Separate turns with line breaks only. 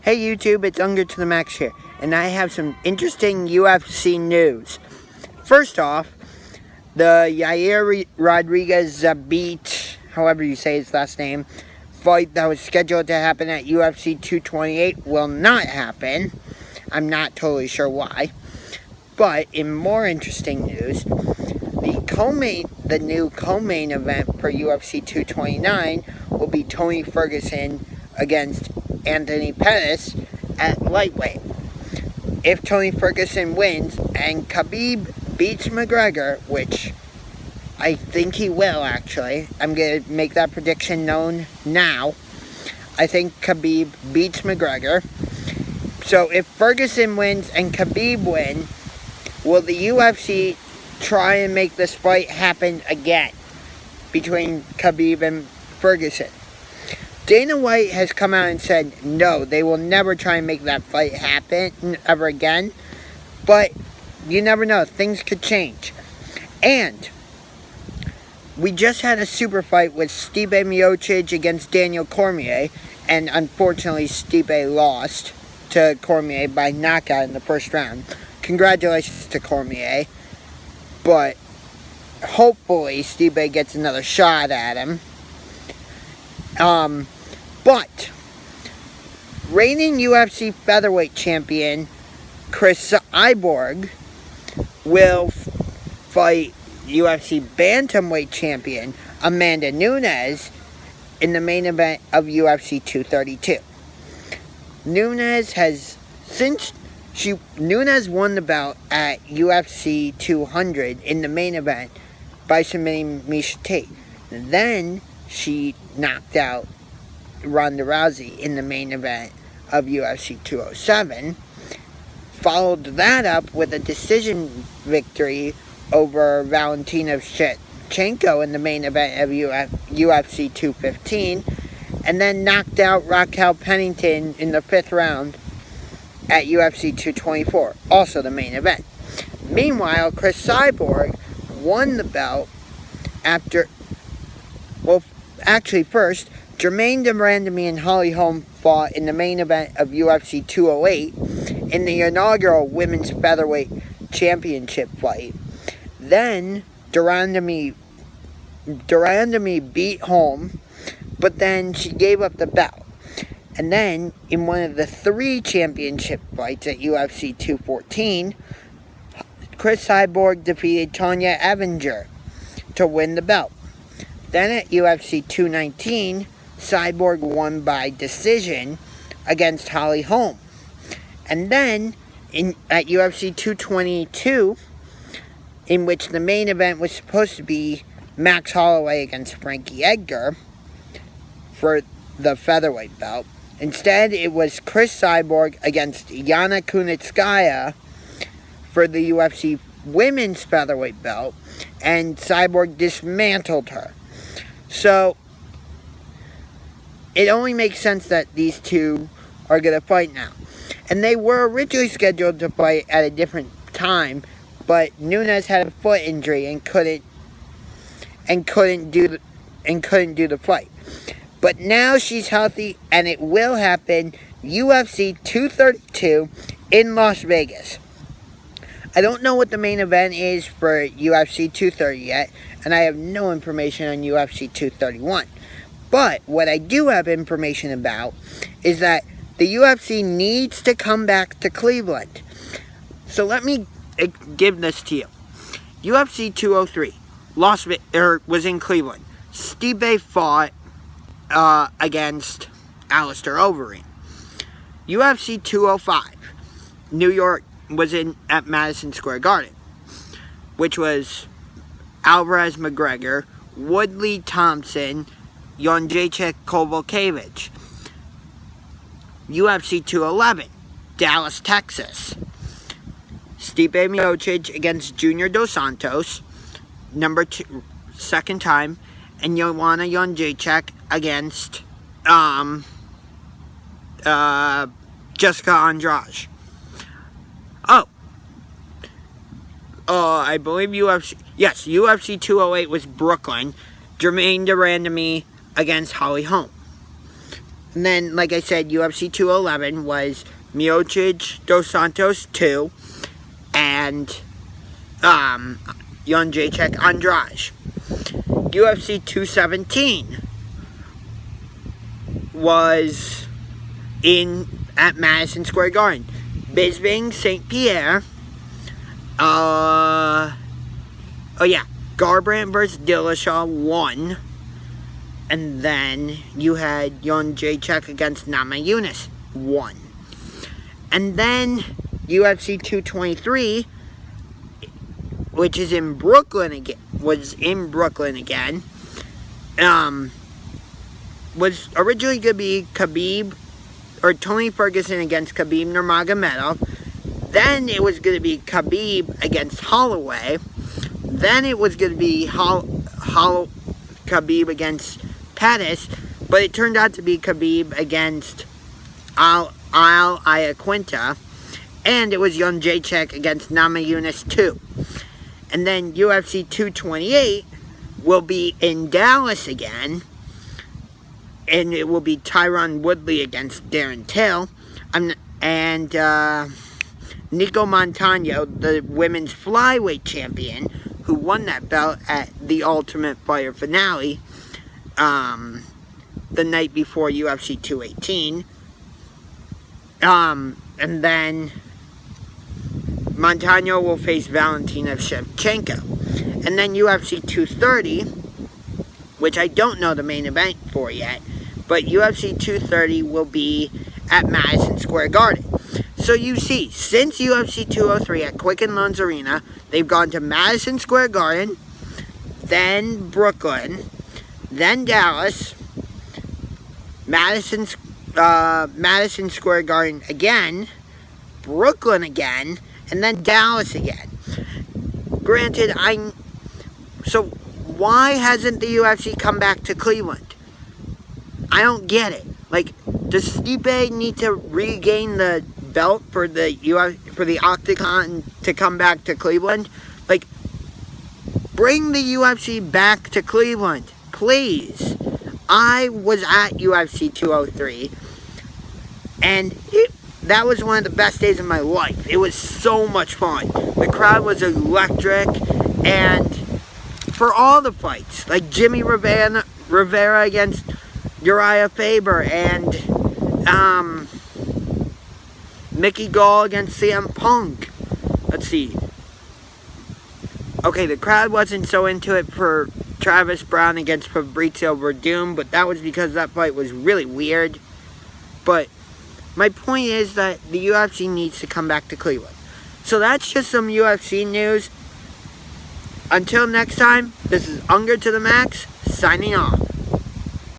Hey YouTube, it's Unger to the Max here, and I have some interesting UFC news. First off, the Yair Rodriguez beat, however you say his last name, fight that was scheduled to happen at UFC 228 will not happen. I'm not totally sure why. But in more interesting news, the new co-main event for UFC 229 will be Tony Ferguson against Anthony Pettis at lightweight. If Tony Ferguson wins and Khabib beats McGregor, which I think he will actually, I'm going to make that prediction known now. I think Khabib beats McGregor. So if Ferguson wins and Khabib win, will the UFC try and make this fight happen again between Khabib and Ferguson? Dana White has come out and said no, they will never try and make that fight happen ever again. But you never know, things could change. And we just had a super fight with Stipe Miocic against Daniel Cormier, and unfortunately Stipe lost to Cormier by knockout in the first round. Congratulations to Cormier, but hopefully Stipe gets another shot at him. But reigning UFC featherweight champion Chris Cyborg will fight UFC bantamweight champion Amanda Nunes in the main event of UFC 232. Nunes won the bout at UFC 200 in the main event by submitting Miesha Tate. Then she knocked out Ronda Rousey in the main event of UFC 207. Followed that up with a decision victory over Valentina Shevchenko in the main event of UFC 215. And then knocked out Raquel Pennington in the 5th round at UFC 224, also the main event. Meanwhile, Chris Cyborg won the bout after, first, Jermaine Durandamy and Holly Holm fought in the main event of UFC 208 in the inaugural Women's Featherweight Championship fight. Then, Durandamy beat Holm, but then she gave up the belt. And then, in one of the 3 championship fights at UFC 214, Chris Cyborg defeated Tonya Evinger to win the belt. Then at UFC 219, Cyborg won by decision against Holly Holm. And then, at UFC 222, in which the main event was supposed to be Max Holloway against Frankie Edgar for the featherweight belt, instead it was Chris Cyborg against Yana Kunitskaya for the UFC women's featherweight belt, and Cyborg dismantled her. So, it only makes sense that these two are going to fight now. And they were originally scheduled to fight at a different time, but Nunes had a foot injury and couldn't do the fight. But now she's healthy, and it will happen UFC 232 in Las Vegas. I don't know what the main event is for UFC 230 yet, and I have no information on UFC 231. But what I do have information about is that the UFC needs to come back to Cleveland. So let me give this to you. UFC 203 was in Cleveland. Stipe fought against Alistair Overeem. UFC 205, New York, was at Madison Square Garden, which was Alvarez McGregor, Woodley Thompson, Jędrzejczyk Kowalkiewicz. UFC 211, Dallas, Texas. Stipe Miocic against Junior Dos Santos, second time, and Joanna Jędrzejczyk against Jessica Andrade. I believe UFC 208 was Brooklyn, Jermaine Durandamy against Holly Holm. And then, like I said, UFC 211 was Miocic Dos Santos 2 and Jan Jacek Andrade. UFC 217 was at Madison Square Garden. Bisping St. Pierre. Garbrandt versus Dillashaw 1. And then you had Jan Jacek against Namajunas 1. And then UFC 223, which is in Brooklyn again, was originally going to be Khabib or Tony Ferguson against Khabib Nurmagomedov. Then it was going to be Khabib against Holloway. Then it was going to be Khabib against Pettis, but it turned out to be Khabib against Al Iaquinta, and it was Jan Jacek against Namajunas 2. And then UFC 228 will be in Dallas again, and it will be Tyron Woodley against Darren Till, and Nico Montano, the women's flyweight champion, who won that belt at the Ultimate Fighter finale the night before UFC 218. And then Montano will face Valentina Shevchenko. And then UFC 230, which I don't know the main event for yet, but UFC 230 will be at Madison Square Garden. So you see, since UFC 203 at Quicken Loans Arena, they've gone to Madison Square Garden, then Brooklyn, then Dallas, Madison Square Garden again, Brooklyn again, and then Dallas again. Granted, so why hasn't the UFC come back to Cleveland? I don't get it. Like, does Stipe need to regain the belt for the Octagon to come back to Cleveland? Like, bring the UFC back to Cleveland, please. I was at UFC 203, and that was one of the best days of my life. It was so much fun. The crowd was electric, and for all the fights, like Jimmy Rivera against Uriah Faber, and Mickey Gall against CM Punk. Let's see. Okay, the crowd wasn't so into it for Travis Brown against Fabrizio Verdum, but that was because that fight was really weird. But my point is that the UFC needs to come back to Cleveland. So that's just some UFC news. Until next time, this is Unger to the Max, signing off.